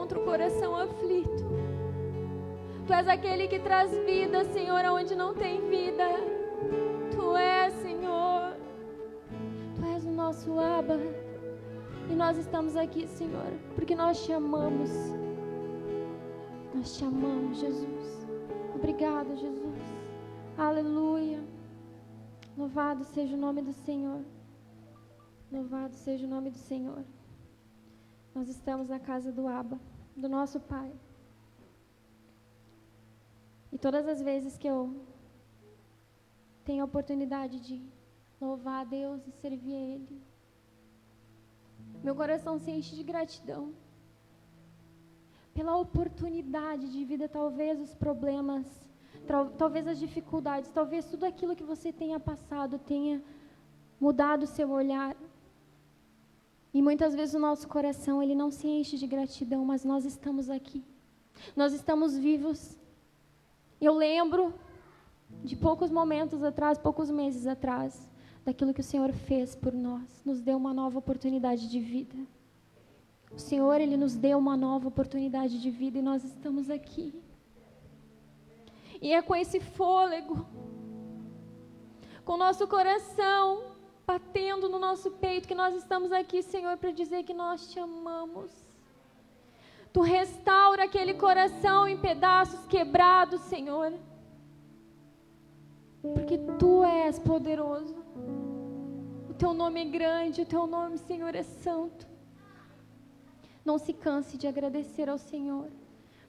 encontra o coração aflito. Tu és aquele que traz vida, Senhor, aonde não tem vida. Tu és, Senhor. Tu és o nosso Abba. E nós estamos aqui, Senhor, porque nós te amamos. Nós te amamos, Jesus. Obrigado, Jesus. Aleluia. Louvado seja o nome do Senhor. Louvado seja o nome do Senhor. Nós estamos na casa do Abba, do nosso Pai. E todas as vezes que eu tenho a oportunidade de louvar a Deus e servir a Ele, meu coração se enche de gratidão pela oportunidade de vida, talvez os problemas, talvez as dificuldades, talvez tudo aquilo que você tenha passado tenha mudado o seu olhar. E muitas vezes o nosso coração, ele não se enche de gratidão, mas nós estamos aqui. Nós estamos vivos. Eu lembro de poucos momentos atrás, poucos meses atrás, daquilo que o Senhor fez por nós. Nos deu uma nova oportunidade de vida. O Senhor, Ele nos deu uma nova oportunidade de vida e nós estamos aqui. E é com esse fôlego, com o nosso coração batendo no nosso peito, que nós estamos aqui, Senhor, para dizer que nós te amamos. Tu restaura aquele coração em pedaços quebrados, Senhor. Porque Tu és poderoso. O Teu nome é grande, o Teu nome, Senhor, é santo. Não se canse de agradecer ao Senhor,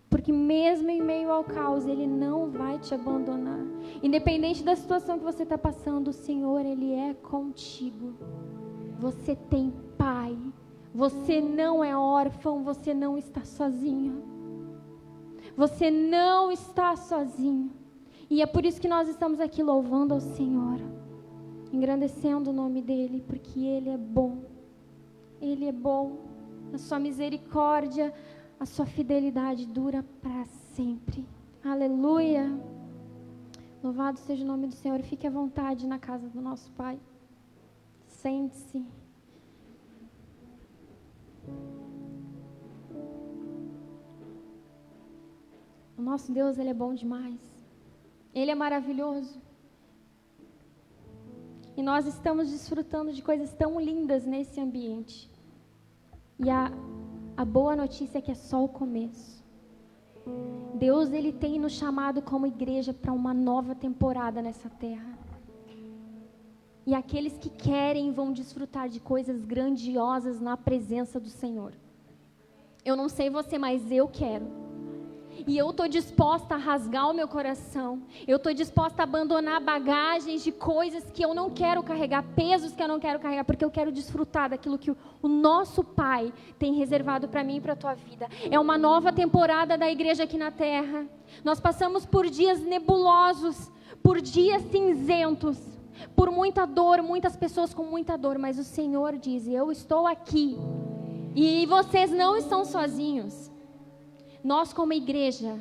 porque mesmo em meio ao caos, Ele não vai te abandonar. Independente da situação que você está passando, o Senhor, Ele é contigo. Você tem Pai. Você não é órfão, você não está sozinho. Você não está sozinho. E é por isso que nós estamos aqui louvando ao Senhor, engrandecendo o nome dEle, porque Ele é bom. Ele é bom. A sua misericórdia, a sua fidelidade dura para sempre. Aleluia. Louvado seja o nome do Senhor. Fique à vontade na casa do nosso Pai. Sente-se. O nosso Deus, Ele é bom demais. Ele é maravilhoso. E nós estamos desfrutando de coisas tão lindas nesse ambiente. E a boa notícia é que é só o começo. Deus, Ele tem nos chamado como igreja para uma nova temporada nessa terra. E aqueles que querem vão desfrutar de coisas grandiosas na presença do Senhor. Eu não sei você, mas eu quero. E eu estou disposta a rasgar o meu coração. Eu estou disposta a abandonar bagagens de coisas que eu não quero carregar, pesos que eu não quero carregar, porque eu quero desfrutar daquilo que o nosso Pai tem reservado para mim e para a tua vida. É uma nova temporada da igreja aqui na terra. Nós passamos por dias nebulosos, por dias cinzentos, por muita dor, muitas pessoas com muita dor, mas o Senhor diz: eu estou aqui e vocês não estão sozinhos. Nós como igreja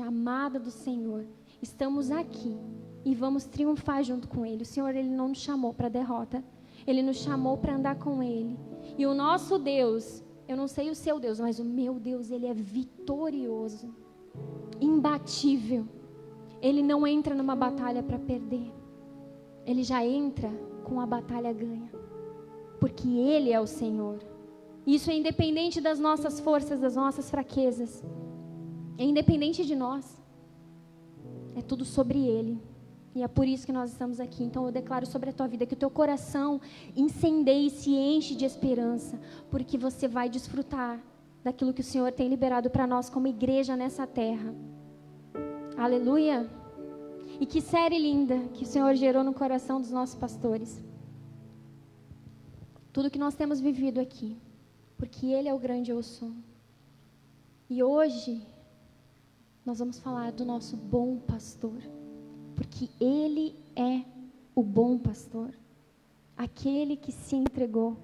amada do Senhor, estamos aqui e vamos triunfar junto com Ele. O Senhor, Ele não nos chamou para derrota, Ele nos chamou para andar com Ele. E o nosso Deus, eu não sei o seu Deus, mas o meu Deus, Ele é vitorioso, imbatível. Ele não entra numa batalha para perder, Ele já entra com a batalha ganha, porque Ele é o Senhor. Isso é independente das nossas forças, das nossas fraquezas. É independente de nós. É tudo sobre Ele. E é por isso que nós estamos aqui. Então eu declaro sobre a tua vida que o teu coração incendeie e se enche de esperança, porque você vai desfrutar daquilo que o Senhor tem liberado para nós como igreja nessa terra. Aleluia. E que série linda que o Senhor gerou no coração dos nossos pastores. Tudo que nós temos vivido aqui, porque Ele é o grande eu sou. E hoje nós vamos falar do nosso bom pastor, porque Ele é o bom pastor, aquele que se entregou.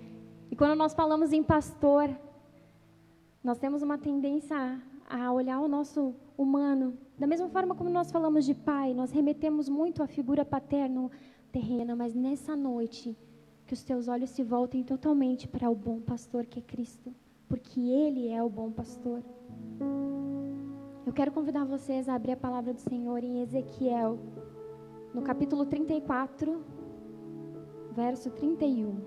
E quando nós falamos em pastor, nós temos uma tendência a olhar o nosso humano, da mesma forma como nós falamos de pai, nós remetemos muito à figura paterna terrena, mas nessa noite, que os teus olhos se voltem totalmente para o bom pastor que é Cristo, porque Ele é o bom pastor. Eu quero convidar vocês a abrir a palavra do Senhor em Ezequiel, no capítulo 34, verso 31.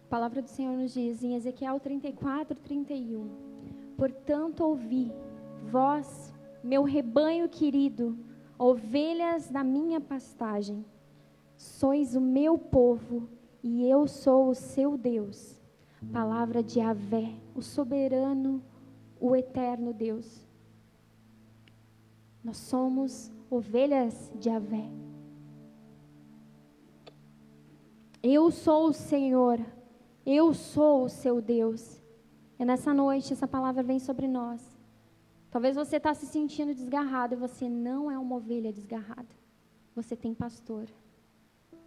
A palavra do Senhor nos diz em Ezequiel 34, 31. Portanto, ouvi, vós, meu rebanho querido, ovelhas da minha pastagem, sois o meu povo e eu sou o seu Deus. Palavra de Yahvé, o soberano, o eterno Deus. Nós somos ovelhas de Yahvé. Eu sou o Senhor, eu sou o seu Deus. E nessa noite essa palavra vem sobre nós. Talvez você está se sentindo desgarrado e você não é uma ovelha desgarrada. Você tem pastor.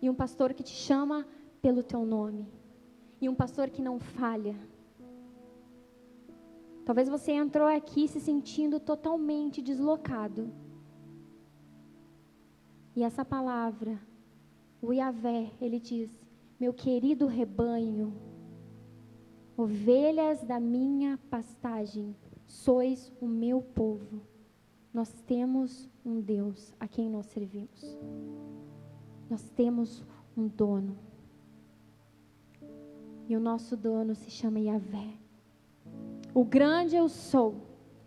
E um pastor que te chama pelo teu nome. E um pastor que não falha. Talvez você entrou aqui se sentindo totalmente deslocado. E essa palavra, o Yahvé, ele diz: meu querido rebanho, ovelhas da minha pastagem, sois o meu povo. Nós temos um Deus a quem nós servimos. Nós temos um dono. E o nosso dono se chama Yahvé. O grande eu sou,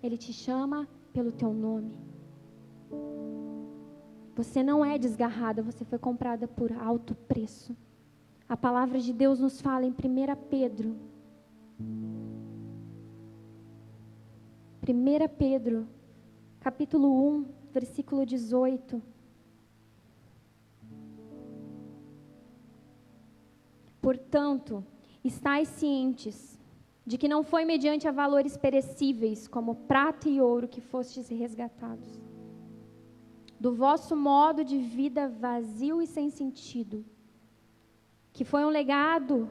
ele te chama pelo teu nome. Você não é desgarrada, você foi comprada por alto preço. A palavra de Deus nos fala em 1 Pedro. 1 Pedro, capítulo 1, versículo 18. Portanto, estais cientes de que não foi mediante a valores perecíveis, como prata e ouro, que fostes resgatados do vosso modo de vida vazio e sem sentido, que foi um legado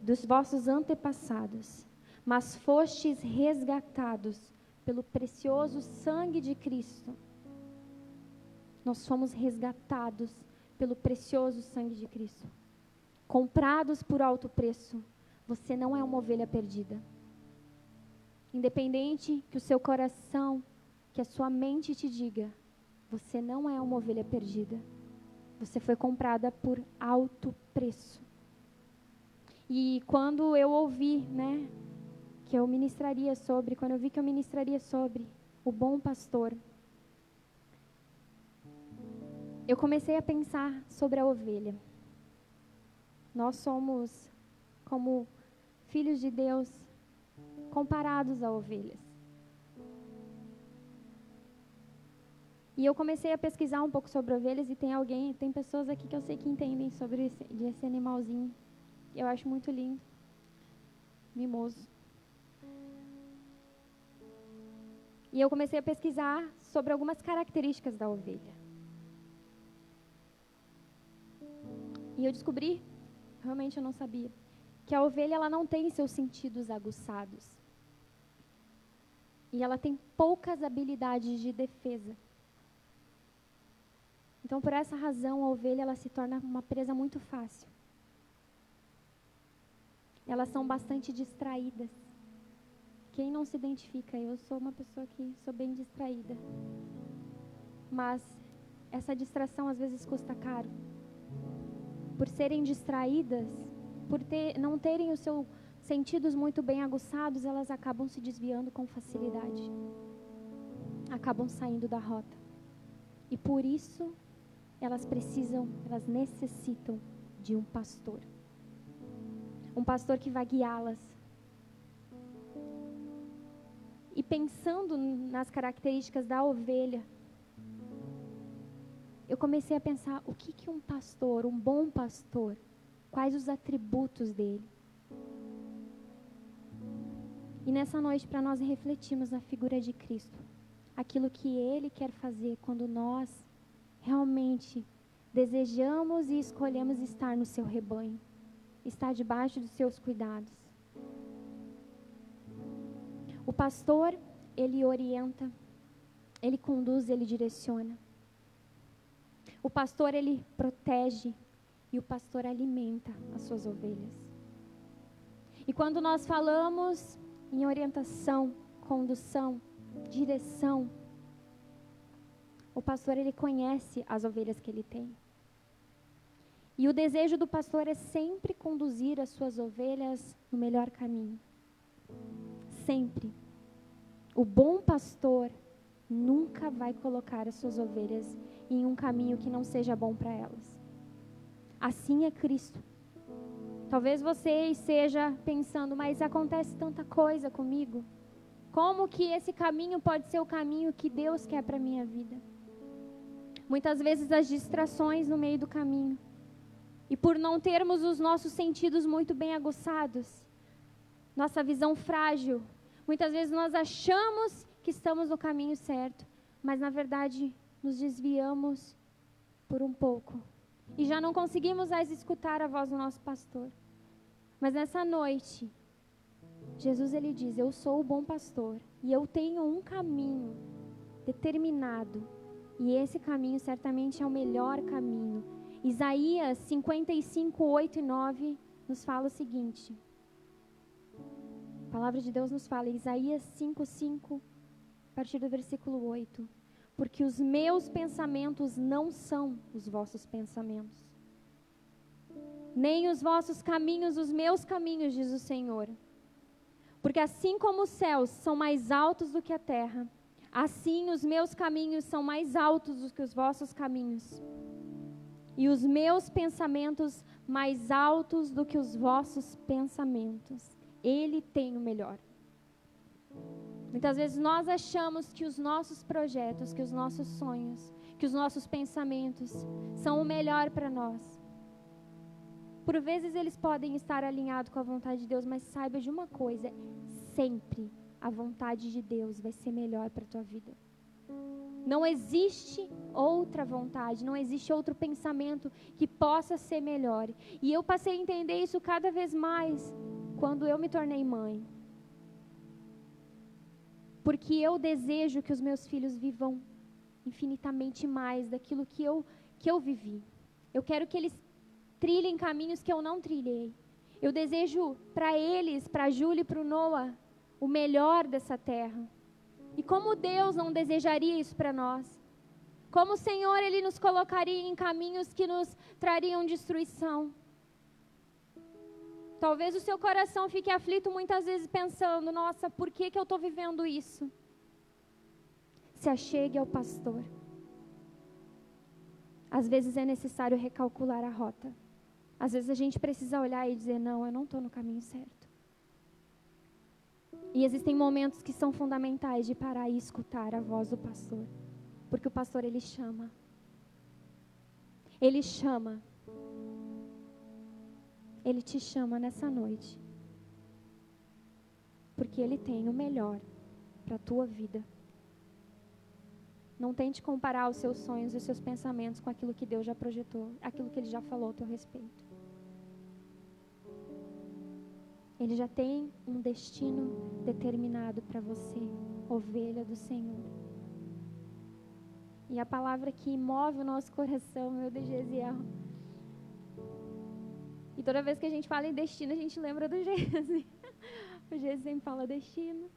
dos vossos antepassados, mas fostes resgatados pelo precioso sangue de Cristo. Nós fomos resgatados pelo precioso sangue de Cristo, comprados por alto preço. Você não é uma ovelha perdida. Independente que o seu coração, que a sua mente te diga, você não é uma ovelha perdida. Você foi comprada por alto preço. E quando eu ouvi, que eu ministraria sobre, quando eu vi que eu ministraria sobre o bom pastor, eu comecei a pensar sobre a ovelha. Nós somos como filhos de Deus, comparados a ovelhas. E eu comecei a pesquisar um pouco sobre ovelhas e tem pessoas aqui que eu sei que entendem sobre esse animalzinho. Eu acho muito lindo, mimoso. E eu comecei a pesquisar sobre algumas características da ovelha. E eu descobri, realmente eu não sabia, que a ovelha ela não tem seus sentidos aguçados. E ela tem poucas habilidades de defesa. Então, por essa razão, a ovelha ela se torna uma presa muito fácil. Elas são bastante distraídas. Quem não se identifica? Eu sou uma pessoa que sou bem distraída. Mas essa distração às vezes custa caro. Por serem distraídas, por não terem os seus sentidos muito bem aguçados, elas acabam se desviando com facilidade. Acabam saindo da rota. E por isso, elas necessitam de um pastor. Um pastor que vai guiá-las. E pensando nas características da ovelha, eu comecei a pensar, o que um pastor, um bom pastor, quais os atributos dele? E nessa noite, para nós refletirmos na figura de Cristo, aquilo que Ele quer fazer quando nós realmente desejamos e escolhemos estar no seu rebanho, estar debaixo dos seus cuidados. O pastor, ele orienta, ele conduz, ele direciona. O pastor, ele protege e o pastor alimenta as suas ovelhas. E quando nós falamos em orientação, condução, direção, o pastor, ele conhece as ovelhas que ele tem. E o desejo do pastor é sempre conduzir as suas ovelhas no melhor caminho. Sempre. O bom pastor nunca vai colocar as suas ovelhas em um caminho que não seja bom para elas. Assim é Cristo. Talvez você esteja pensando, mas acontece tanta coisa comigo. Como que esse caminho pode ser o caminho que Deus quer para a minha vida? Muitas vezes as distrações no meio do caminho. E por não termos os nossos sentidos muito bem aguçados, nossa visão frágil, muitas vezes nós achamos que estamos no caminho certo, mas na verdade nos desviamos por um pouco. E já não conseguimos mais escutar a voz do nosso pastor. Mas nessa noite, Jesus ele diz, eu sou o bom pastor e eu tenho um caminho determinado. E esse caminho certamente é o melhor caminho. Isaías 55, 8 e 9 nos fala o seguinte. A palavra de Deus nos fala, Isaías 5, 5, a partir do versículo 8. Porque os meus pensamentos não são os vossos pensamentos, nem os vossos caminhos os meus caminhos, diz o Senhor. Porque assim como os céus são mais altos do que a terra, assim os meus caminhos são mais altos do que os vossos caminhos, e os meus pensamentos mais altos do que os vossos pensamentos. Ele tem o melhor. Muitas vezes nós achamos que os nossos projetos, que os nossos sonhos, que os nossos pensamentos são o melhor para nós. Por vezes eles podem estar alinhados com a vontade de Deus, mas saiba de uma coisa, sempre a vontade de Deus vai ser melhor para a tua vida. Não existe outra vontade, não existe outro pensamento que possa ser melhor. E eu passei a entender isso cada vez mais quando eu me tornei mãe. Porque eu desejo que os meus filhos vivam infinitamente mais daquilo que eu vivi. Eu quero que eles trilhem caminhos que eu não trilhei. Eu desejo para eles, para a Júlia e para o Noah, o melhor dessa terra. E como Deus não desejaria isso para nós? Como o Senhor, Ele nos colocaria em caminhos que nos trariam destruição? Talvez o seu coração fique aflito muitas vezes pensando, nossa, por que eu estou vivendo isso? Se achegue ao pastor. Às vezes é necessário recalcular a rota. Às vezes a gente precisa olhar e dizer, não, eu não estou no caminho certo. E existem momentos que são fundamentais de parar e escutar a voz do pastor. Porque o pastor, ele chama. Ele chama. Ele te chama nessa noite. Porque ele tem o melhor para a tua vida. Não tente comparar os seus sonhos e os seus pensamentos com aquilo que Deus já projetou, aquilo que Ele já falou a teu respeito. Ele já tem um destino determinado para você, ovelha do Senhor. E a palavra que move o nosso coração, meu Deus, Gesiel. E toda vez que a gente fala em destino, a gente lembra do Gesi. O Gesi sempre fala destino.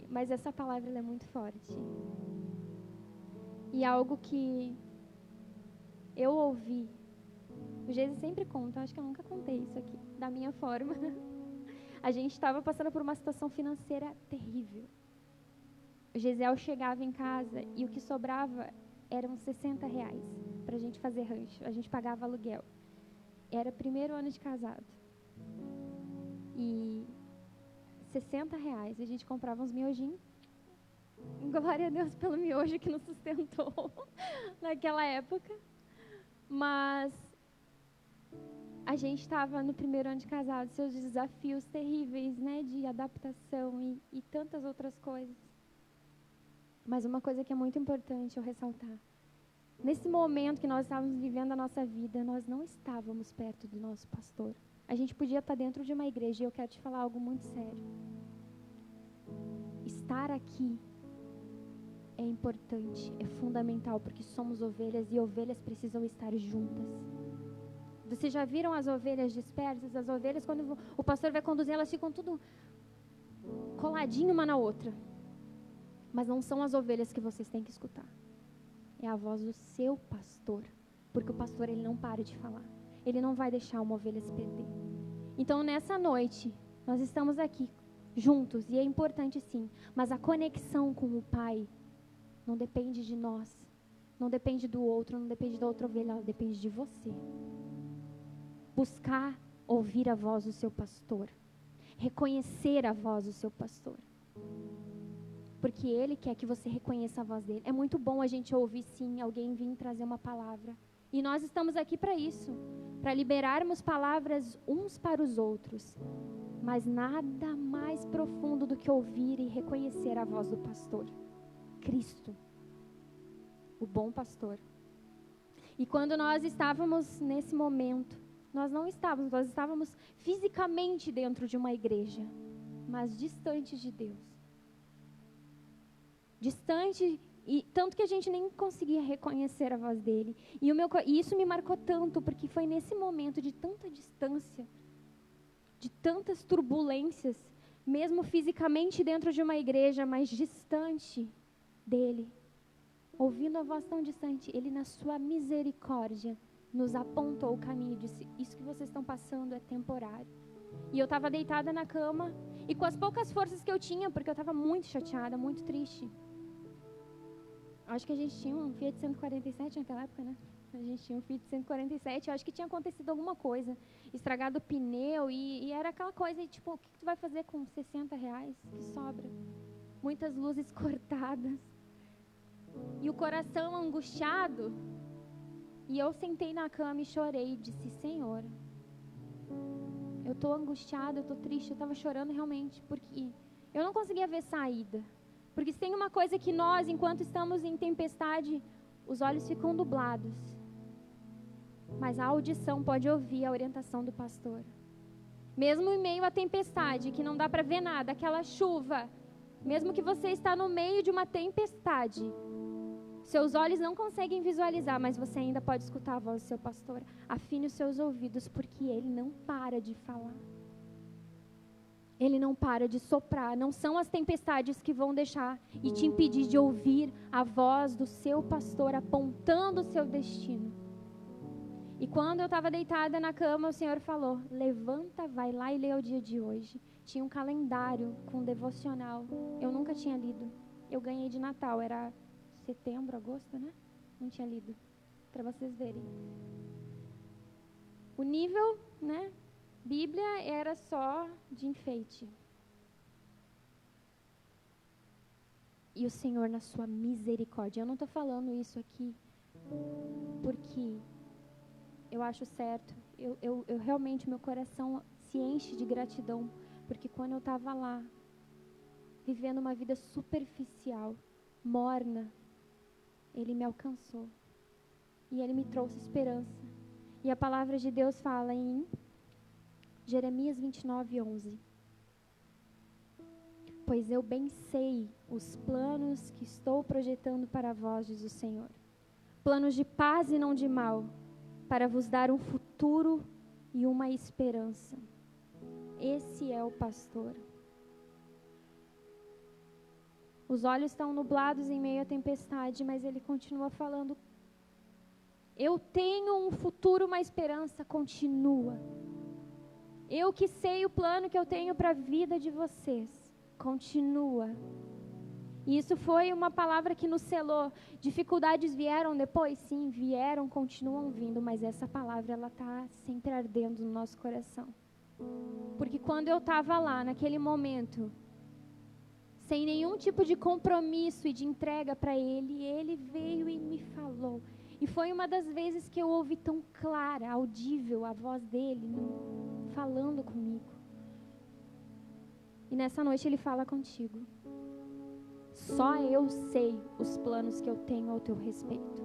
Mas essa palavra ela é muito forte. E algo que eu ouvi, o Gesi sempre conta, acho que eu nunca contei isso aqui, da minha forma. A gente estava passando por uma situação financeira terrível. O Gesiel chegava em casa e o que sobrava eram R$60 para a gente fazer rancho. A gente pagava aluguel. Era primeiro ano de casado. E R$60, a gente comprava uns miojinhos. Glória a Deus pelo miojo que nos sustentou naquela época. Mas a gente estava no primeiro ano de casado, seus desafios terríveis, né, de adaptação e tantas outras coisas. Mas uma coisa que é muito importante eu ressaltar. Nesse momento que nós estávamos vivendo a nossa vida, nós não estávamos perto do nosso pastor. A gente podia estar dentro de uma igreja e eu quero te falar algo muito sério. Estar aqui é importante, é fundamental, porque somos ovelhas e ovelhas precisam estar juntas. Vocês já viram as ovelhas dispersas? As ovelhas, quando o pastor vai conduzir, elas ficam tudo coladinho uma na outra. Mas não são as ovelhas que vocês têm que escutar. É a voz do seu pastor. Porque o pastor, ele não para de falar. Ele não vai deixar uma ovelha se perder. Então, nessa noite, nós estamos aqui juntos, e é importante sim, mas a conexão com o Pai não depende de nós, não depende do outro, não depende da outra ovelha, ela depende de você. Buscar ouvir a voz do seu pastor, reconhecer a voz do seu pastor, porque Ele quer que você reconheça a voz dele. É muito bom a gente ouvir sim, alguém vir trazer uma palavra, e nós estamos aqui para isso, para liberarmos palavras uns para os outros, mas nada mais profundo do que ouvir e reconhecer a voz do pastor, Cristo, o bom pastor. E quando nós estávamos nesse momento, nós estávamos fisicamente dentro de uma igreja, mas distantes de Deus. Distante, e tanto que a gente nem conseguia reconhecer a voz dele. E isso me marcou tanto, porque foi nesse momento de tanta distância, de tantas turbulências, mesmo fisicamente dentro de uma igreja, mas distante dele, ouvindo a voz tão distante, ele na sua misericórdia nos apontou o caminho e disse: isso que vocês estão passando é temporário. E eu estava deitada na cama, e com as poucas forças que eu tinha, porque eu estava muito chateada, muito triste. Acho que a gente tinha um Fiat 147 naquela época, né? A gente tinha um Fiat 147, eu acho que tinha acontecido alguma coisa, estragado o pneu, e era aquela coisa, tipo, o que tu vai fazer com R$60 que sobra? Muitas luzes cortadas, e o coração angustiado, e eu sentei na cama e chorei, e disse: Senhor, eu estou angustiada, eu estou triste, eu estava chorando realmente, porque eu não conseguia ver saída. Porque se tem uma coisa que nós, enquanto estamos em tempestade, os olhos ficam nublados, mas a audição pode ouvir a orientação do pastor. Mesmo em meio à tempestade, que não dá para ver nada, aquela chuva, mesmo que você está no meio de uma tempestade, seus olhos não conseguem visualizar, mas você ainda pode escutar a voz do seu pastor. Afine os seus ouvidos, porque ele não para de falar. Ele não para de soprar. Não são as tempestades que vão deixar e te impedir de ouvir a voz do seu pastor apontando o seu destino. E quando eu estava deitada na cama, o Senhor falou: levanta, vai lá e lê o dia de hoje. Tinha um calendário com devocional. Eu nunca tinha lido. Eu ganhei de Natal, era setembro, agosto, né? Não tinha lido. Para vocês verem. O nível, né? Bíblia era só de enfeite. E o Senhor, na sua misericórdia, eu não estou falando isso aqui porque eu acho certo. Eu realmente, meu coração se enche de gratidão, porque quando eu estava lá, vivendo uma vida superficial, morna, Ele me alcançou. E Ele me trouxe esperança. E a palavra de Deus fala em Jeremias 29:11. Pois eu bem sei os planos que estou projetando para vós, diz o Senhor. Planos de paz e não de mal, para vos dar um futuro e uma esperança. Esse é o pastor. Os olhos estão nublados em meio à tempestade, mas ele continua falando: eu tenho um futuro, uma esperança, continua. Eu que sei o plano que eu tenho para a vida de vocês, continua. E isso foi uma palavra que nos selou. Dificuldades vieram depois? Sim, vieram, continuam vindo, mas essa palavra, ela está sempre ardendo no nosso coração. Porque quando eu estava lá, naquele momento, sem nenhum tipo de compromisso e de entrega para Ele, Ele veio e me falou. E foi uma das vezes que eu ouvi tão clara, audível, a voz dEle falando comigo. E nessa noite Ele fala contigo. Só eu sei os planos que eu tenho ao teu respeito.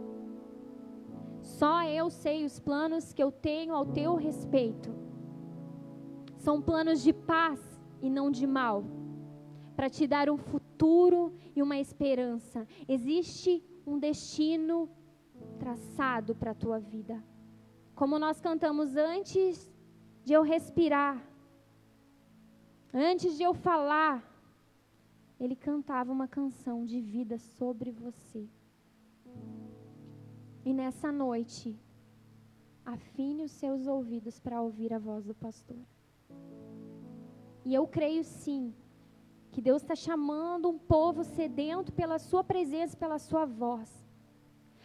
Só eu sei os planos que eu tenho ao teu respeito. São planos de paz e não de mal, para te dar um futuro futuro e uma esperança. Existe um destino traçado para a tua vida. Como nós cantamos, antes de eu respirar, antes de eu falar, ele cantava uma canção de vida sobre você. E nessa noite, afine os seus ouvidos para ouvir a voz do pastor. E eu creio sim, que Deus está chamando um povo sedento pela sua presença, pela sua voz.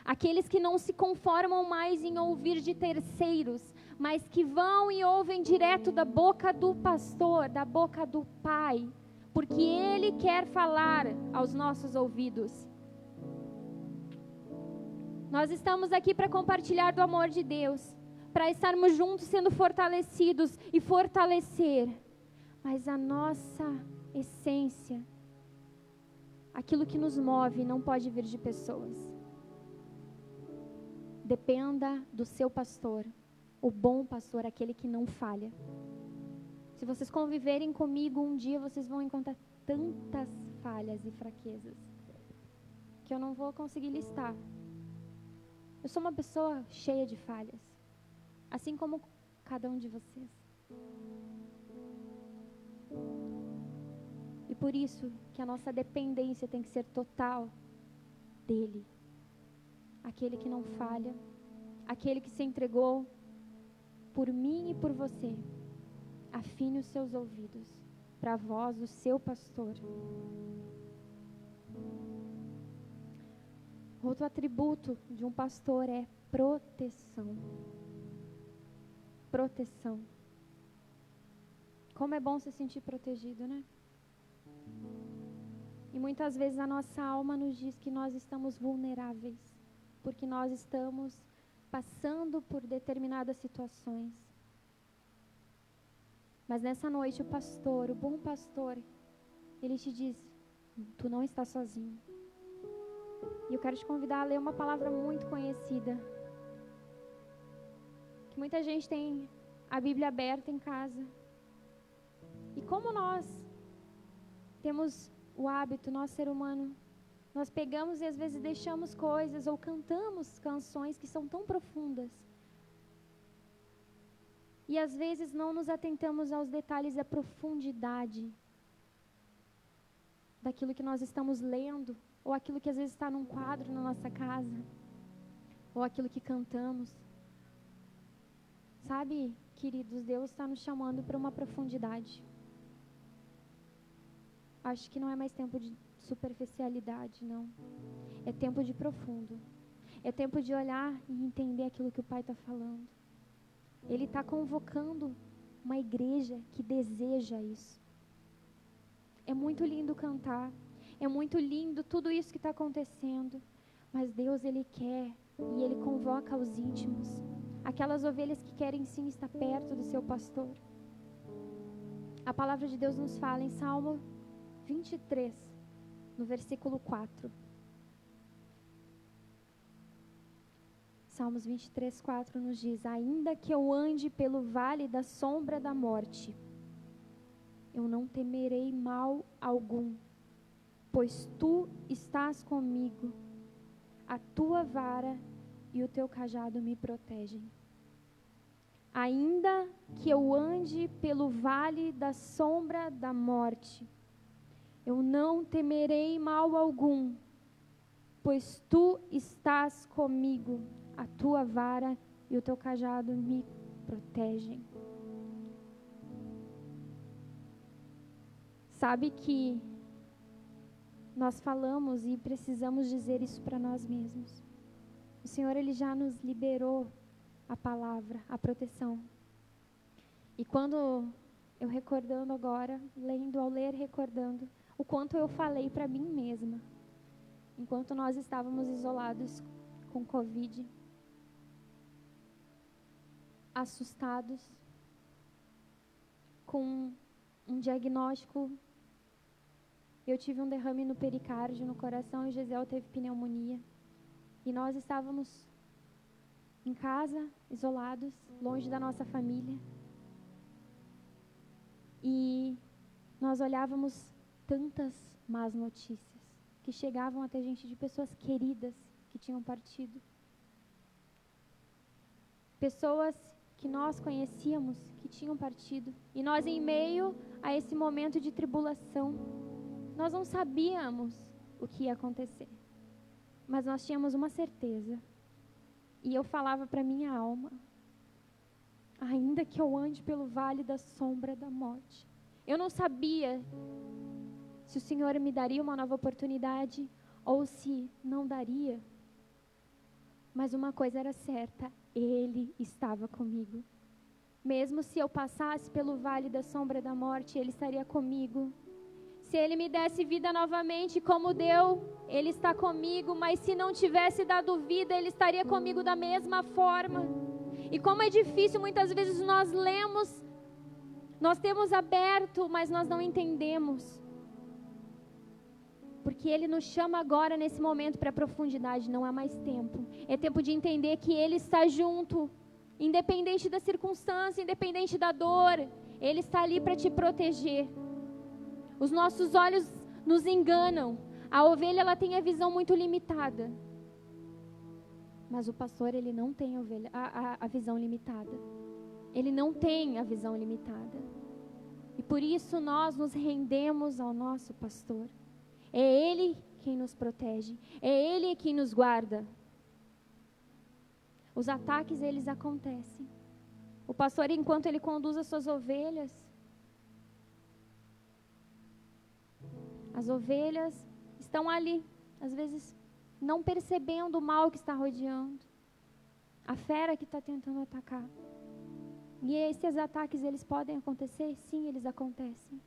Aqueles que não se conformam mais em ouvir de terceiros, mas que vão e ouvem direto da boca do pastor, da boca do Pai, porque Ele quer falar aos nossos ouvidos. Nós estamos aqui para compartilhar do amor de Deus, para estarmos juntos sendo fortalecidos e fortalecer, mas a nossa essência, aquilo que nos move, não pode vir de pessoas. Dependa do seu pastor, o bom pastor, aquele que não falha. Se vocês conviverem comigo um dia, vocês vão encontrar tantas falhas e fraquezas que eu não vou conseguir listar. Eu sou uma pessoa cheia de falhas, assim como cada um de vocês. E por isso que a nossa dependência tem que ser total dele. Aquele que não falha, aquele que se entregou por mim e por você. Afine os seus ouvidos para a voz do seu pastor. Outro atributo de um pastor é proteção. Proteção. Como é bom se sentir protegido, né? E muitas vezes a nossa alma nos diz que nós estamos vulneráveis, porque nós estamos passando por determinadas situações. Mas nessa noite o pastor, o bom pastor, ele te diz, tu não está sozinho. E eu quero te convidar a ler uma palavra muito conhecida, que muita gente tem a Bíblia aberta em casa. E como nós temos o hábito, nós ser humano, nós pegamos e às vezes deixamos coisas ou cantamos canções que são tão profundas. E às vezes não nos atentamos aos detalhes da profundidade daquilo que nós estamos lendo, ou aquilo que às vezes está num quadro na nossa casa, ou aquilo que cantamos. Sabe, queridos, Deus está nos chamando para uma profundidade. Acho que não é mais tempo de superficialidade, não. É tempo de profundo. É tempo de olhar e entender aquilo que o Pai está falando. Ele está convocando uma igreja que deseja isso. É muito lindo cantar. É muito lindo tudo isso que está acontecendo. Mas Deus, Ele quer e Ele convoca os íntimos. Aquelas ovelhas que querem sim estar perto do seu pastor. A palavra de Deus nos fala em Salmo 23, no versículo 4. Salmos 23, 4 nos diz: ainda que eu ande pelo vale da sombra da morte, eu não temerei mal algum, pois tu estás comigo, a tua vara e o teu cajado me protegem. Ainda que eu ande pelo vale da sombra da morte, eu não temerei mal algum, pois tu estás comigo, a tua vara e o teu cajado me protegem. Sabe que nós falamos e precisamos dizer isso para nós mesmos. O Senhor, Ele já nos liberou a palavra, a proteção. E quando eu recordando agora, lendo, ao ler, recordando, o quanto eu falei para mim mesma, enquanto nós estávamos isolados com Covid, assustados, com um diagnóstico. Eu tive um derrame no pericárdio, no coração, e Gisele teve pneumonia. E nós estávamos em casa, isolados, longe da nossa família. E nós olhávamos tantas más notícias que chegavam até a gente de pessoas queridas que tinham partido. Pessoas que nós conhecíamos que tinham partido. E nós, em meio a esse momento de tribulação, nós não sabíamos o que ia acontecer. Mas nós tínhamos uma certeza. E eu falava para minha alma: ainda que eu ande pelo vale da sombra da morte. Eu não sabia se o Senhor me daria uma nova oportunidade ou se não daria. Mas uma coisa era certa: Ele estava comigo. Mesmo se eu passasse pelo vale da sombra da morte, Ele estaria comigo. Se Ele me desse vida novamente, como deu, Ele está comigo. Mas se não tivesse dado vida, Ele estaria comigo da mesma forma. E como é difícil, muitas vezes nós lemos, nós temos aberto, mas nós não entendemos. Porque Ele nos chama agora, nesse momento, para a profundidade. Não há mais tempo. É tempo de entender que Ele está junto. Independente da circunstância, independente da dor, Ele está ali para te proteger. Os nossos olhos nos enganam. A ovelha, ela tem a visão muito limitada. Mas o pastor, ele não tem a visão limitada. Ele não tem a visão limitada. E por isso nós nos rendemos ao nosso pastor. É Ele quem nos protege. É Ele quem nos guarda. Os ataques, eles acontecem. O pastor, enquanto ele conduz as suas ovelhas, as ovelhas estão ali, às vezes não percebendo o mal que está rodeando, a fera que está tentando atacar. E esses ataques, eles podem acontecer? Sim, eles acontecem.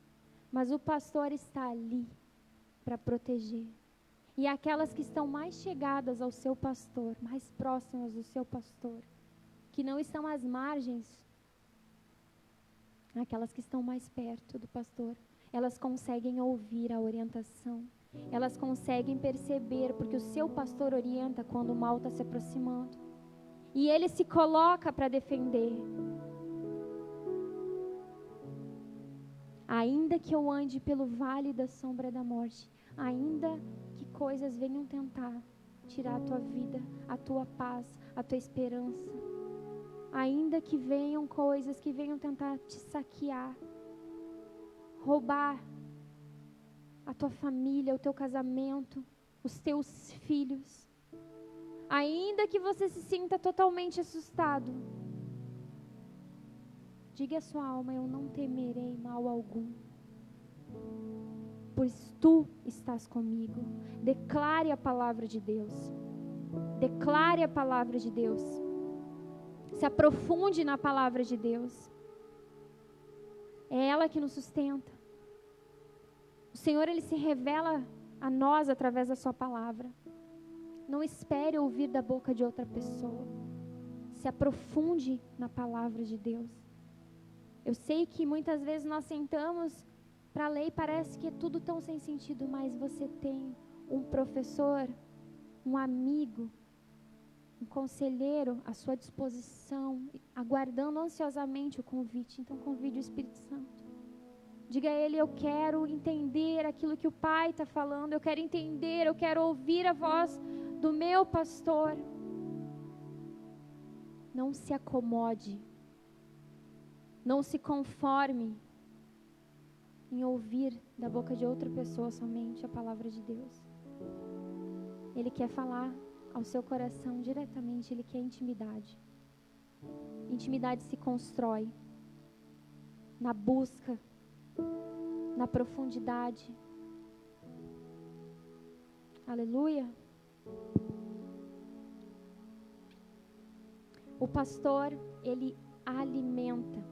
Mas o pastor está ali para proteger. E aquelas que estão mais chegadas ao seu pastor, mais próximas do seu pastor, que não estão às margens, aquelas que estão mais perto do pastor, elas conseguem ouvir a orientação, elas conseguem perceber, porque o seu pastor orienta quando o mal está se aproximando. E ele se coloca para defender. Ainda que eu ande pelo vale da sombra da morte, ainda que coisas venham tentar tirar a tua vida, a tua paz, a tua esperança, ainda que venham coisas que venham tentar te saquear, roubar a tua família, o teu casamento, os teus filhos, ainda que você se sinta totalmente assustado, diga à sua alma: eu não temerei mal algum, pois tu estás comigo. Declare a palavra de Deus. Declare a palavra de Deus. Se aprofunde na palavra de Deus. É ela que nos sustenta. O Senhor, Ele se revela a nós através da sua palavra. Não espere ouvir da boca de outra pessoa. Se aprofunde na palavra de Deus. Eu sei que muitas vezes nós sentamos para ler e parece que é tudo tão sem sentido, mas você tem um professor, um amigo, um conselheiro à sua disposição, aguardando ansiosamente o convite. Então convide o Espírito Santo. Diga a Ele: eu quero entender aquilo que o Pai está falando, eu quero entender, eu quero ouvir a voz do meu pastor. Não se acomode, não se conforme em ouvir da boca de outra pessoa somente a palavra de Deus. Ele quer falar ao seu coração diretamente, Ele quer intimidade. Intimidade se constrói na busca, na profundidade. Aleluia. O pastor, ele alimenta.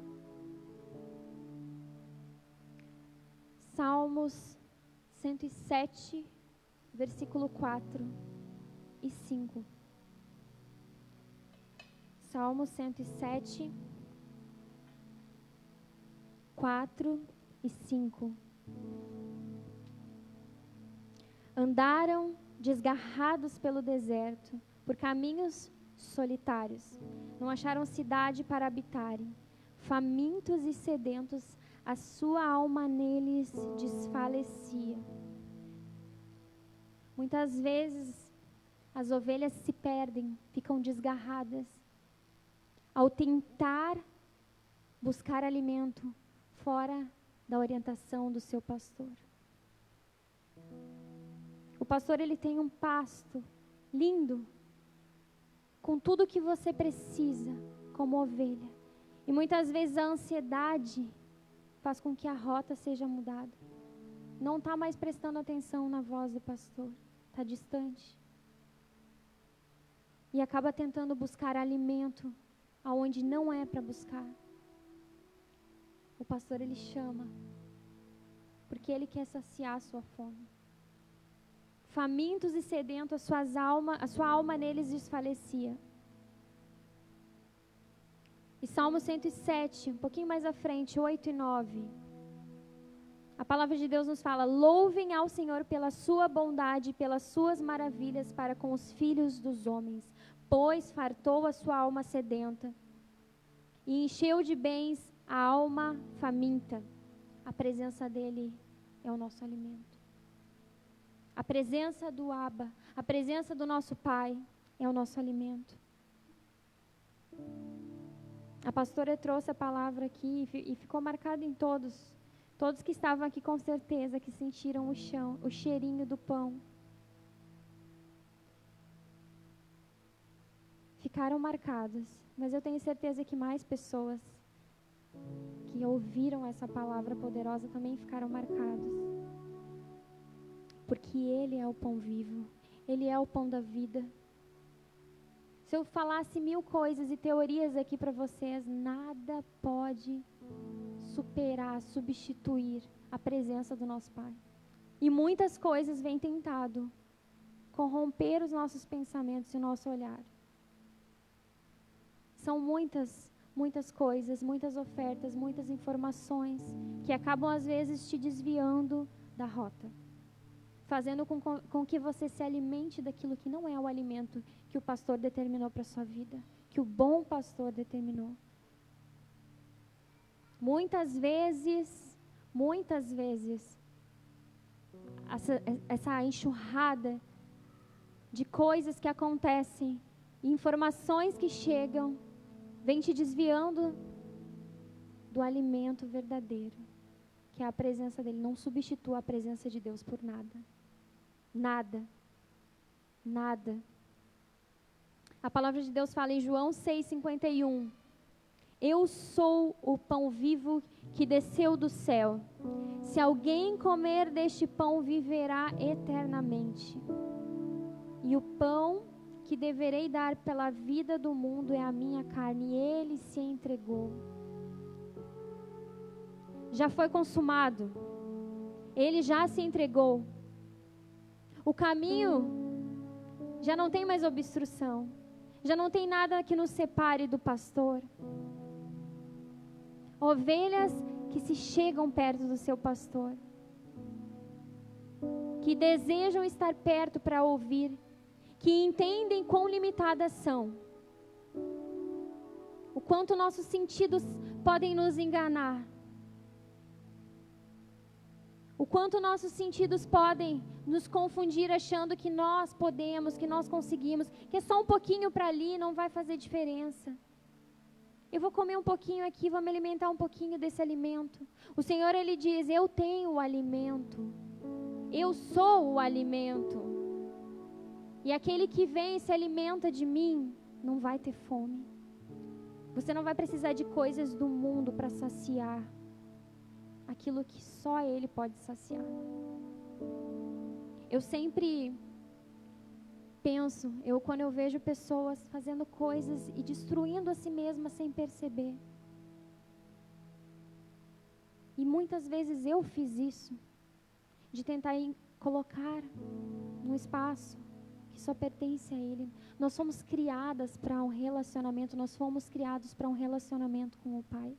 Salmos 107, versículo 4 e 5. Salmos 107, 4 e 5. Andaram desgarrados pelo deserto, por caminhos solitários. Não acharam cidade para habitarem. Famintos e sedentos, a sua alma neles desfalecia. Muitas vezes as ovelhas se perdem, ficam desgarradas, ao tentar buscar alimento fora da orientação do seu pastor. O pastor, ele tem um pasto lindo, com tudo o que você precisa como ovelha. E muitas vezes a ansiedade faz com que a rota seja mudada. Não está mais prestando atenção na voz do pastor, está distante. E acaba tentando buscar alimento aonde não é para buscar. O pastor, ele chama, porque ele quer saciar a sua fome. Famintos e sedentos, a sua alma neles desfalecia. E Salmo 107, um pouquinho mais à frente, 8 e 9. A palavra de Deus nos fala: louvem ao Senhor pela sua bondade e pelas suas maravilhas para com os filhos dos homens, pois fartou a sua alma sedenta e encheu de bens a alma faminta. A presença dele é o nosso alimento. A presença do Abba, a presença do nosso Pai é o nosso alimento. A pastora trouxe a palavra aqui e ficou marcada em todos que estavam aqui, com certeza, que sentiram o cheirinho do pão. Ficaram marcados, mas eu tenho certeza que mais pessoas que ouviram essa palavra poderosa também ficaram marcados. Porque Ele é o pão vivo, Ele é o pão da vida. Se eu falasse 1000 coisas e teorias aqui para vocês, nada pode superar, substituir a presença do nosso Pai. E muitas coisas vêm tentado corromper os nossos pensamentos e o nosso olhar. São muitas coisas, muitas ofertas, muitas informações que acabam às vezes te desviando da rota, fazendo com que você se alimente daquilo que não é o alimento que o pastor determinou para a sua vida, que o bom pastor determinou. Muitas vezes, essa enxurrada de coisas que acontecem, informações que chegam, vem te desviando do alimento verdadeiro, que é a presença dele. Não substitua a presença de Deus por nada. Nada. A palavra de Deus fala em João 6,51. Eu sou o pão vivo que desceu do céu. Se alguém comer deste pão, viverá eternamente. E o pão que deverei dar pela vida do mundo é a minha carne. E ele se entregou. Já foi consumado. Ele já se entregou. O caminho já não tem mais obstrução. Já não tem nada que nos separe do pastor. Ovelhas que se chegam perto do seu pastor, que desejam estar perto para ouvir, que entendem quão limitadas são, o quanto nossos sentidos podem nos enganar, o quanto nossos sentidos podem nos confundir achando que nós podemos, que nós conseguimos, que é só um pouquinho para ali, não vai fazer diferença. Eu vou comer um pouquinho aqui, vou me alimentar um pouquinho desse alimento. O Senhor, Ele diz, eu tenho o alimento. Eu sou o alimento. E aquele que vem e se alimenta de mim, não vai ter fome. Você não vai precisar de coisas do mundo para saciar aquilo que só Ele pode saciar. Eu sempre penso, quando eu vejo pessoas fazendo coisas e destruindo a si mesmas sem perceber. E muitas vezes eu fiz isso, de tentar colocar num espaço que só pertence a Ele. Nós somos criadas para um relacionamento, nós fomos criados para um relacionamento com o Pai.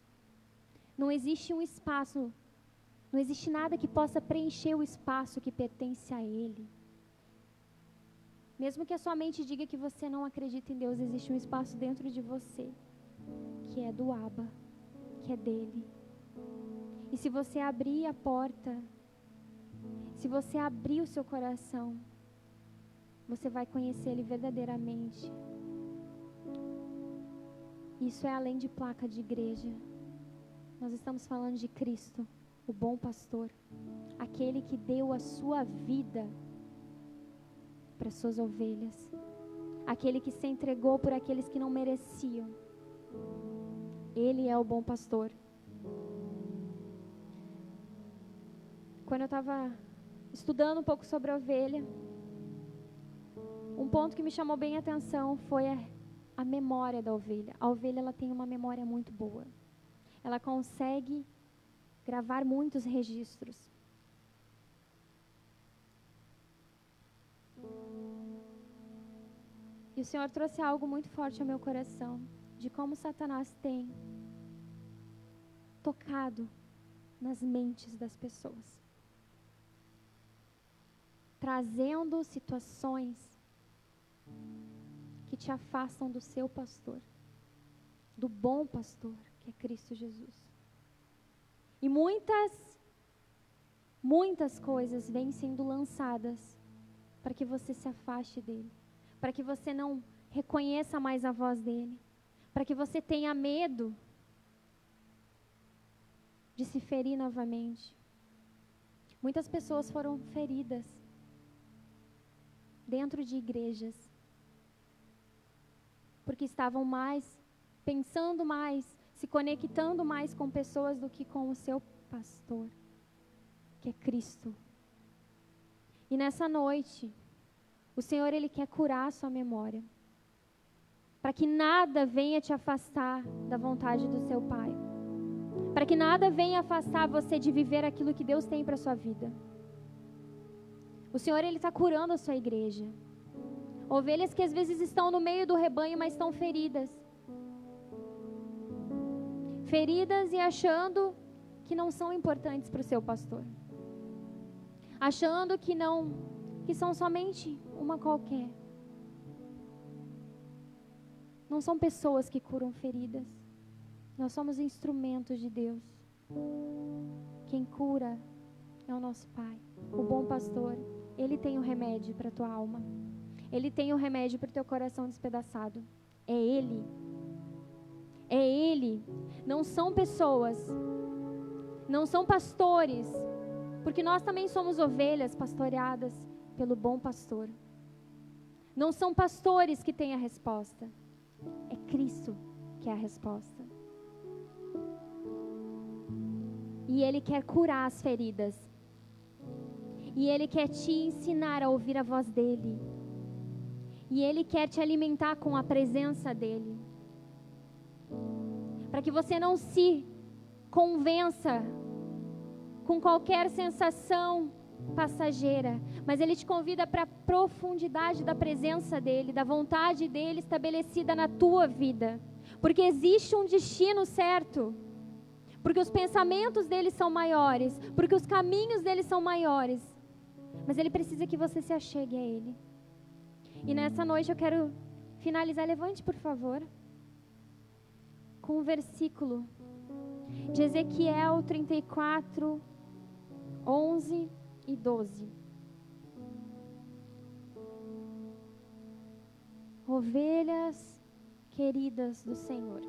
Não existe um espaço, não existe nada que possa preencher o espaço que pertence a Ele. Mesmo que a sua mente diga que você não acredita em Deus, existe um espaço dentro de você, que é do Abba, que é dele. E se você abrir a porta, se você abrir o seu coração, você vai conhecer Ele verdadeiramente. Isso é além de placa de igreja. Nós estamos falando de Cristo, o bom pastor, aquele que deu a sua vida para as suas ovelhas, aquele que se entregou por aqueles que não mereciam. Ele é o bom pastor. Quando eu estava estudando um pouco sobre a ovelha, um ponto que me chamou bem a atenção foi a memória da ovelha. A ovelha, ela tem uma memória muito boa. Ela consegue gravar muitos registros. E o Senhor trouxe algo muito forte ao meu coração, de como Satanás tem tocado nas mentes das pessoas, trazendo situações que te afastam do seu pastor, do bom pastor, que é Cristo Jesus. E muitas coisas vêm sendo lançadas para que você se afaste dele, para que você não reconheça mais a voz dele, para que você tenha medo de se ferir novamente. Muitas pessoas foram feridas dentro de igrejas, porque estavam pensando mais, se conectando mais com pessoas do que com o seu pastor, que é Cristo. E nessa noite, o Senhor, Ele quer curar a sua memória, para que nada venha te afastar da vontade do seu Pai, para que nada venha afastar você de viver aquilo que Deus tem para a sua vida. O Senhor, Ele está curando a sua igreja. Ovelhas que às vezes estão no meio do rebanho, mas estão feridas. Feridas e achando que não são importantes para o seu pastor. Achando que são somente uma qualquer. Não são pessoas que curam feridas. Nós somos instrumentos de Deus. Quem cura é o nosso Pai, o bom pastor. Ele tem o remédio para a tua alma. Ele tem o remédio para o teu coração despedaçado. É Ele. É Ele. Não são pessoas. Não são pastores. Porque nós também somos ovelhas pastoreadas pelo bom pastor. Não são pastores que têm a resposta. É Cristo que é a resposta. E Ele quer curar as feridas. E Ele quer te ensinar a ouvir a voz dEle. E Ele quer te alimentar com a presença dEle. Para que você não se convença com qualquer sensação passageira. Mas Ele te convida para a profundidade da presença dEle, da vontade dEle estabelecida na tua vida. Porque existe um destino certo. Porque os pensamentos dEle são maiores. Porque os caminhos dEle são maiores. Mas Ele precisa que você se achegue a Ele. E nessa noite eu quero finalizar. Levante, por favor, com o versículo de Ezequiel 34, 11 e 12. Ovelhas queridas do Senhor.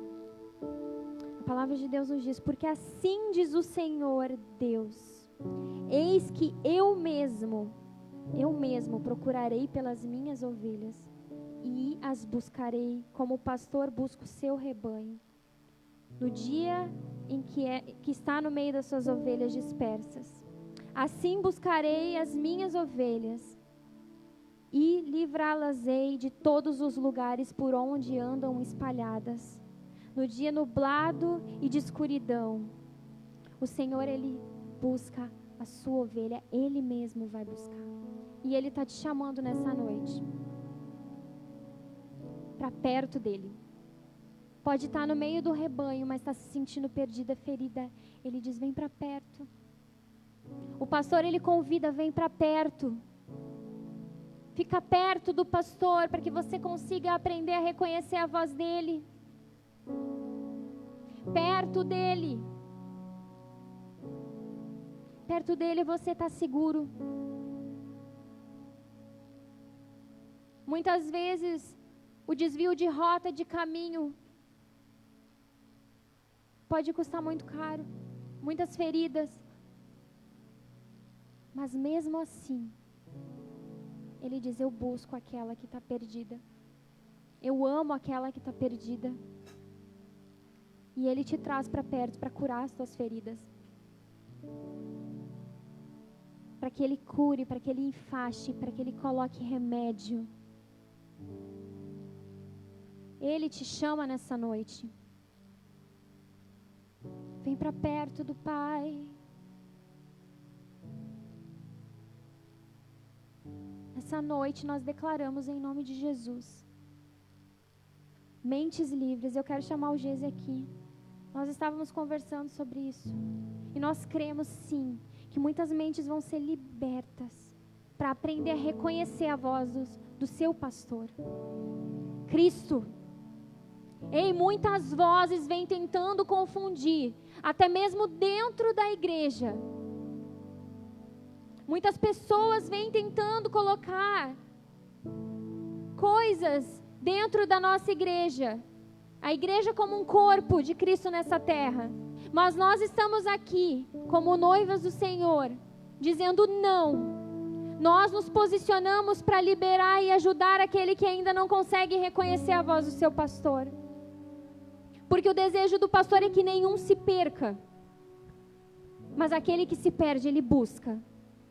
A palavra de Deus nos diz: porque assim diz o Senhor Deus, eis que eu mesmo procurarei pelas minhas ovelhas e as buscarei como o pastor busca o seu rebanho, no dia em que está no meio das suas ovelhas dispersas. Assim buscarei as minhas ovelhas e livrá-las-ei de todos os lugares por onde andam espalhadas. No dia nublado e de escuridão, o Senhor, Ele busca a sua ovelha, Ele mesmo vai buscar. E Ele está te chamando nessa noite para perto dEle. Pode estar no meio do rebanho, mas está se sentindo perdida, ferida. Ele diz: vem para perto. O pastor, ele convida: vem para perto. Fica perto do pastor para que você consiga aprender a reconhecer a voz dele. Perto dele. Perto dele você está seguro. Muitas vezes, o desvio de rota, de caminho, pode custar muito caro, muitas feridas. Mas mesmo assim, Ele diz: eu busco aquela que está perdida. Eu amo aquela que está perdida. E Ele te traz para perto para curar as tuas feridas. Para que Ele cure, para que Ele enfaste, para que Ele coloque remédio. Ele te chama nessa noite. Vem para perto do Pai. Nessa noite nós declaramos em nome de Jesus. Mentes livres. Eu quero chamar o Gese aqui. Nós estávamos conversando sobre isso. E nós cremos sim, que muitas mentes vão ser libertas para aprender a reconhecer a voz do seu pastor. Cristo. Ei, muitas vozes vêm tentando confundir, até mesmo dentro da igreja. Muitas pessoas vêm tentando colocar coisas dentro da nossa igreja. A igreja como um corpo de Cristo nessa terra. Mas nós estamos aqui como noivas do Senhor, dizendo não. Nós nos posicionamos para liberar e ajudar aquele que ainda não consegue reconhecer a voz do seu pastor. Porque o desejo do pastor é que nenhum se perca. Mas aquele que se perde, ele busca.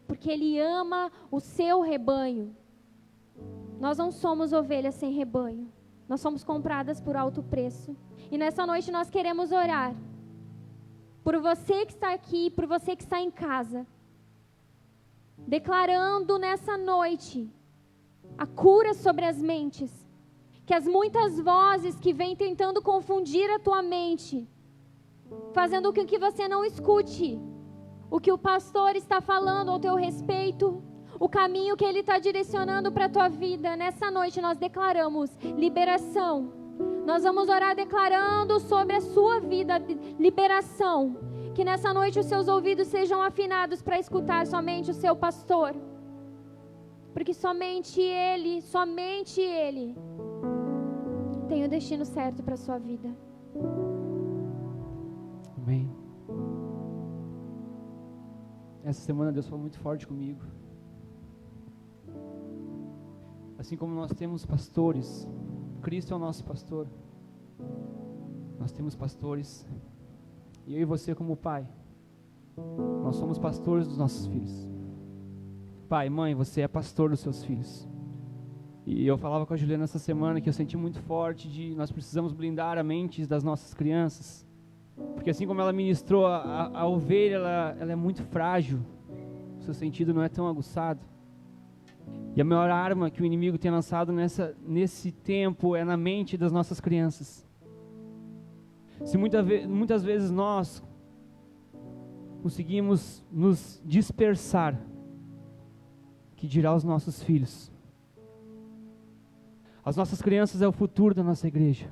Porque ele ama o seu rebanho. Nós não somos ovelhas sem rebanho. Nós somos compradas por alto preço. E nessa noite nós queremos orar por você que está aqui, por você que está em casa. Declarando nessa noite a cura sobre as mentes. Que as muitas vozes que vêm tentando confundir a tua mente, fazendo com que você não escute o que o pastor está falando ao teu respeito, o caminho que ele está direcionando para a tua vida. Nessa noite nós declaramos liberação. Nós vamos orar declarando sobre a sua vida liberação. Que nessa noite os seus ouvidos sejam afinados para escutar somente o seu pastor. Porque somente Ele tem o destino certo para a sua vida. Amém. Essa semana Deus falou muito forte comigo. Assim como nós temos pastores, Cristo é o nosso pastor. Nós temos pastores. E eu e você como pai, nós somos pastores dos nossos filhos. Pai, mãe, você é pastor dos seus filhos. E eu falava com a Juliana essa semana que eu senti muito forte de nós precisamos blindar a mente das nossas crianças. Porque assim como ela ministrou, a ovelha, ela é muito frágil. O seu sentido não é tão aguçado. E a maior arma que o inimigo tem lançado nesse tempo é na mente das nossas crianças. Se muitas vezes nós conseguimos nos dispersar, que dirá os nossos filhos? As nossas crianças é o futuro da nossa igreja.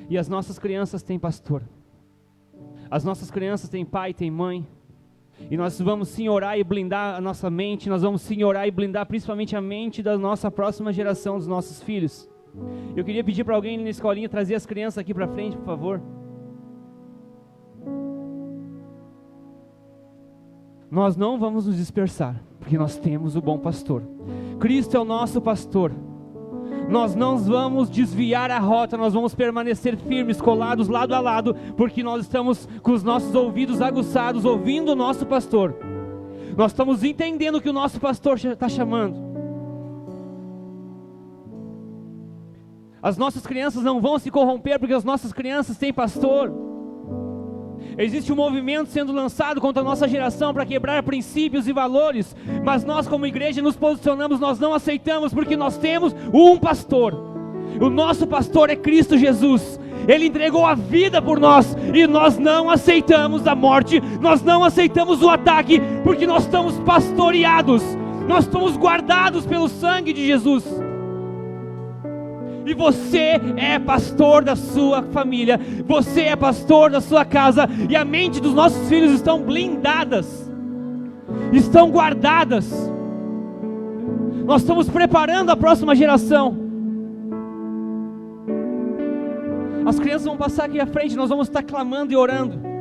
E as nossas crianças têm pastor. As nossas crianças têm pai, têm mãe. E nós vamos sim orar e blindar a nossa mente. Nós vamos sim orar e blindar principalmente a mente da nossa próxima geração, dos nossos filhos. Eu queria pedir para alguém na escolinha trazer as crianças aqui para frente, por favor. Nós não vamos nos dispersar, porque nós temos o bom pastor. Cristo é o nosso pastor. Nós não vamos desviar a rota, nós vamos permanecer firmes, colados lado a lado, porque nós estamos com os nossos ouvidos aguçados, ouvindo o nosso pastor. Nós estamos entendendo o que o nosso pastor está chamando. As nossas crianças não vão se corromper, porque as nossas crianças têm pastor. Existe um movimento sendo lançado contra a nossa geração para quebrar princípios e valores, mas nós como igreja nos posicionamos, nós não aceitamos, porque nós temos um pastor. O nosso pastor é Cristo Jesus. Ele entregou a vida por nós, e nós não aceitamos a morte, nós não aceitamos o ataque, porque nós estamos pastoreados, nós estamos guardados pelo sangue de Jesus. E você é pastor da sua família, você é pastor da sua casa, e a mente dos nossos filhos estão blindadas, estão guardadas. Nós estamos preparando a próxima geração. As crianças vão passar aqui à frente, nós vamos estar clamando e orando.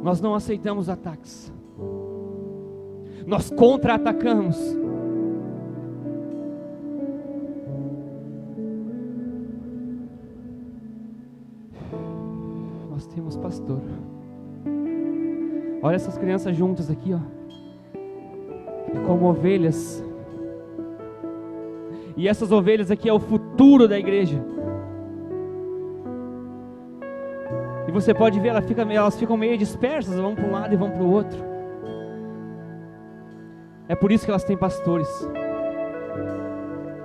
Nós não aceitamos ataques. Nós contra-atacamos. Nós temos pastor. Olha essas crianças juntas aqui, ó. É como ovelhas. E essas ovelhas aqui é o futuro da igreja. E você pode ver, elas ficam meio dispersas, vão para um lado e vão para o outro. É por isso que elas têm pastores.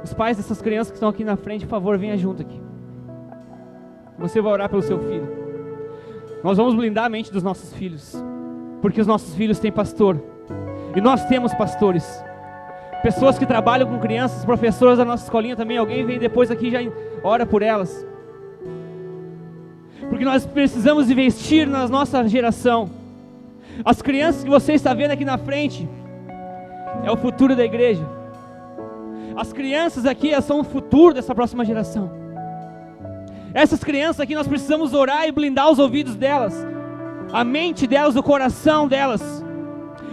Os pais dessas crianças que estão aqui na frente, por favor, venha junto aqui. Você vai orar pelo seu filho. Nós vamos blindar a mente dos nossos filhos, porque os nossos filhos têm pastor. E nós temos pastores. Pessoas que trabalham com crianças, professoras da nossa escolinha também. Alguém vem depois aqui e já ora por elas. Porque nós precisamos investir na nossa geração. As crianças que você está vendo aqui na frente é o futuro da igreja. As crianças aqui são o futuro dessa próxima geração. Essas crianças aqui nós precisamos orar e blindar os ouvidos delas, a mente delas, o coração delas,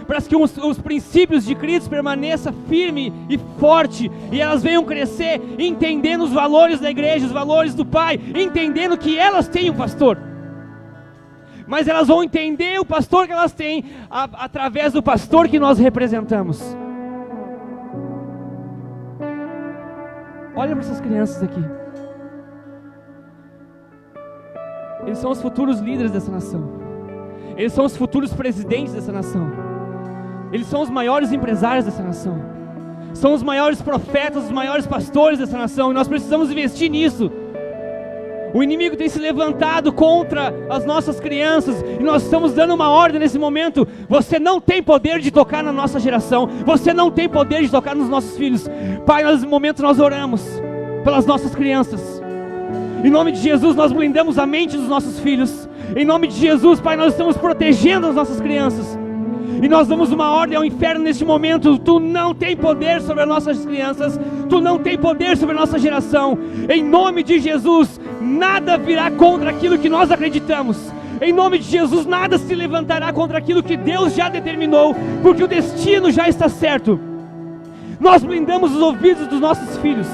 para que os princípios de Cristo permaneçam firme e forte, e elas venham crescer entendendo os valores da igreja, os valores do Pai, entendendo que elas têm um pastor. Mas elas vão entender o pastor que elas têm através do pastor que nós representamos. Olha para essas crianças aqui. Eles são os futuros líderes dessa nação. Eles são os futuros presidentes dessa nação. Eles são os maiores empresários dessa nação. São os maiores profetas, os maiores pastores dessa nação. E nós precisamos investir nisso. O inimigo tem se levantado contra as nossas crianças, e nós estamos dando uma ordem nesse momento. Você não tem poder de tocar na nossa geração. Você não tem poder de tocar nos nossos filhos. Pai, nesse momento nós oramos pelas nossas crianças. Em nome de Jesus nós blindamos a mente dos nossos filhos. Em nome de Jesus, Pai, nós estamos protegendo as nossas crianças. E nós damos uma ordem ao inferno neste momento. Tu não tem poder sobre as nossas crianças. Tu não tem poder sobre a nossa geração. Em nome de Jesus, nada virá contra aquilo que nós acreditamos. Em nome de Jesus, nada se levantará contra aquilo que Deus já determinou, porque o destino já está certo. Nós blindamos os ouvidos dos nossos filhos.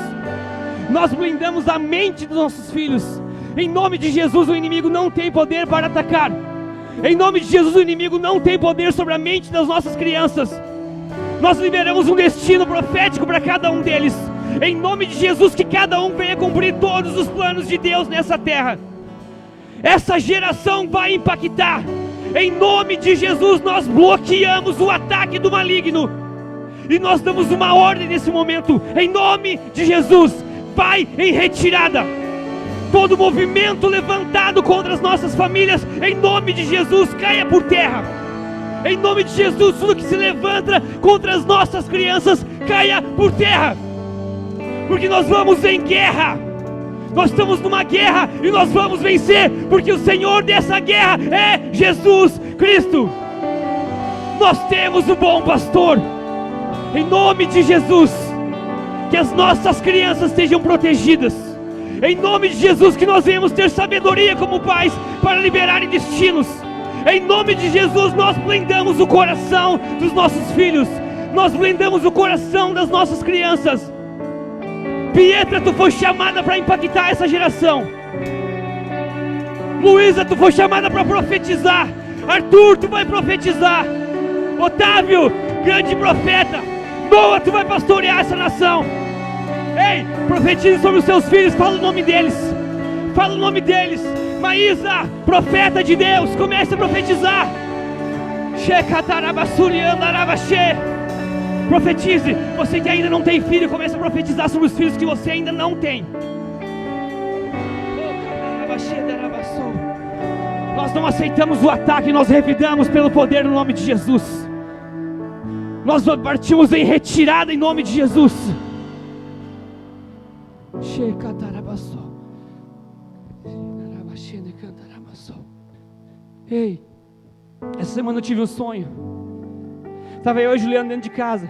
Nós blindamos a mente dos nossos filhos. Em nome de Jesus, o inimigo não tem poder para atacar. Em nome de Jesus, o inimigo não tem poder sobre a mente das nossas crianças. Nós liberamos um destino profético para cada um deles. Em nome de Jesus, que cada um venha cumprir todos os planos de Deus nessa terra. Essa geração vai impactar. Em nome de Jesus, nós bloqueamos o ataque do maligno. E nós damos uma ordem nesse momento. Em nome de Jesus, vai em retirada. Todo movimento levantado contra as nossas famílias, em nome de Jesus, caia por terra. Em nome de Jesus, tudo que se levanta contra as nossas crianças, caia por terra. Porque nós vamos em guerra. Nós estamos numa guerra e nós vamos vencer, porque o Senhor dessa guerra é Jesus Cristo. Nós temos o bom pastor. Em nome de Jesus, que as nossas crianças estejam protegidas. Em nome de Jesus, que nós venhamos ter sabedoria como pais para liberar destinos. Em nome de Jesus, nós blindamos o coração dos nossos filhos. Nós blindamos o coração das nossas crianças. Pietra, tu foi chamada para impactar essa geração. Luísa, tu foi chamada para profetizar. Arthur, tu vai profetizar. Otávio, grande profeta. Noah, tu vai pastorear essa nação. Ei, profetize sobre os seus filhos, fala o nome deles. Fala o nome deles. Maísa, profeta de Deus, comece a profetizar. Profetize. Você que ainda não tem filho, comece a profetizar sobre os filhos que você ainda não tem. Nós não aceitamos o ataque, nós revidamos pelo poder no nome de Jesus. Nós partimos em retirada em nome de Jesus. Ei, Essa semana eu tive um sonho. Estava eu e Juliano dentro de casa.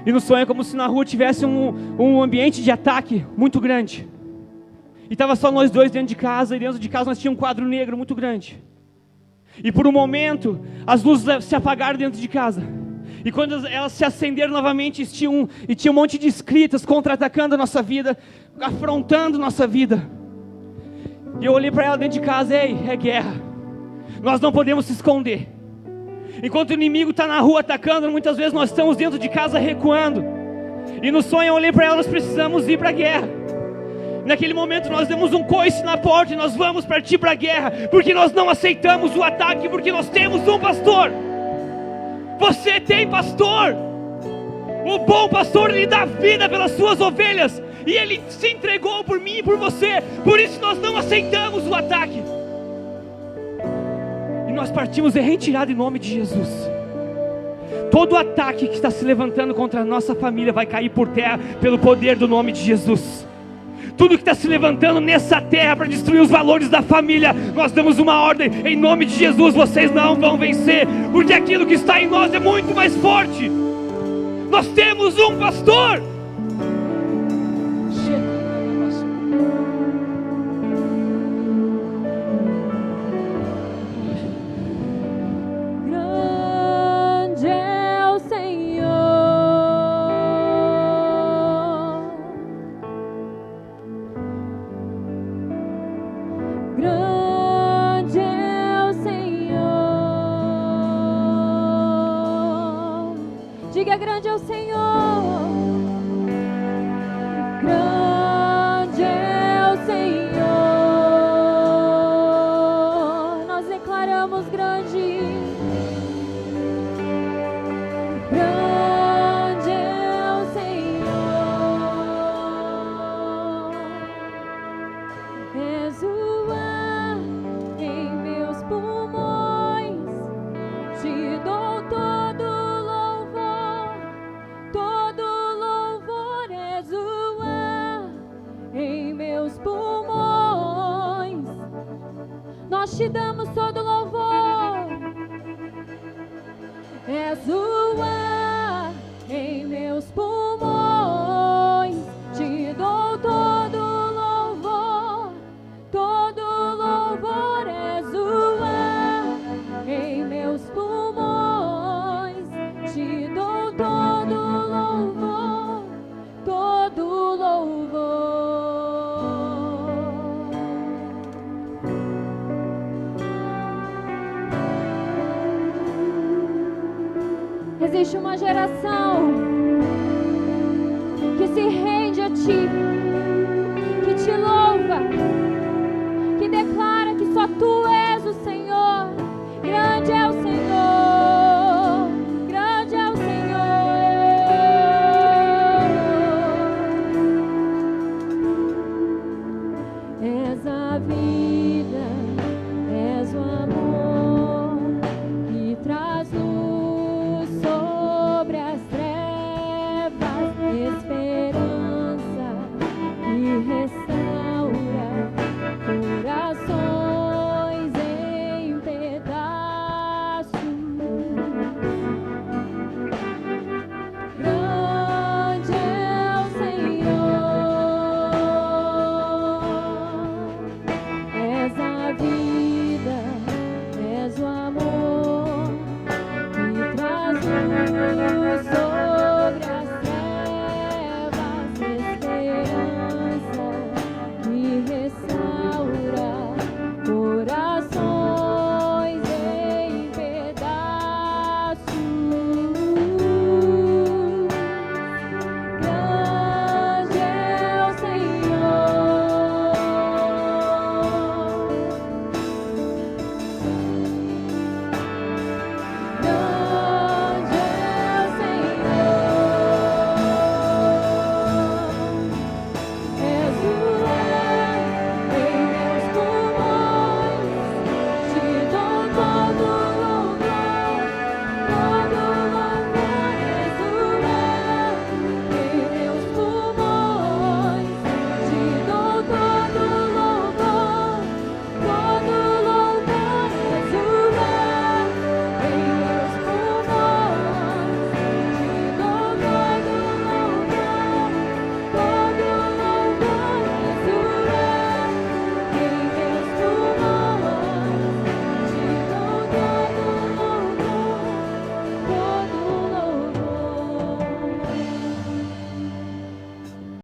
E no sonho é como se na rua tivesse um ambiente de ataque muito grande. E estava só nós dois dentro de casa. E dentro de casa nós tínhamos um quadro negro muito grande. E por um momento as luzes se apagaram dentro de casa. E quando elas se acenderam novamente, tinha um monte de escritas contra-atacando a nossa vida, afrontando nossa vida. E eu olhei para ela dentro de casa: ei, é guerra. Nós não podemos se esconder. Enquanto o inimigo está na rua atacando, muitas vezes nós estamos dentro de casa recuando. E no sonho eu olhei para ela: nós precisamos ir para a guerra. Naquele momento nós demos um coice na porta e nós vamos partir para a guerra, porque nós não aceitamos o ataque, porque nós temos um pastor. Você tem pastor. O bom pastor, ele dá vida pelas suas ovelhas, e ele se entregou por mim e por você. Por isso nós não aceitamos o ataque. E nós partimos em retirada em nome de Jesus. Todo ataque que está se levantando contra a nossa família vai cair por terra pelo poder do nome de Jesus. Tudo que está se levantando nessa terra para destruir os valores da família, nós damos uma ordem: em nome de Jesus, vocês não vão vencer, porque aquilo que está em nós é muito mais forte. Nós temos um pastor. Grande é o Senhor. Grande é o Senhor. Diga: grande é o Senhor. Grande é o Senhor. Nós declaramos: grande. Grande é o Senhor. És o ar em meus pulmões, te dou todo louvor, todo louvor. És o ar em meus pulmões, nós te damos todo louvor. És o ar em meus pulmões, te dou todo louvor, todo louvor. És o ar em meus pulmões, te dou todo louvor, todo louvor. Existe uma geração que se rende a Ti, que Te louva, que declara que só Tu és o Senhor. Grande é o Senhor.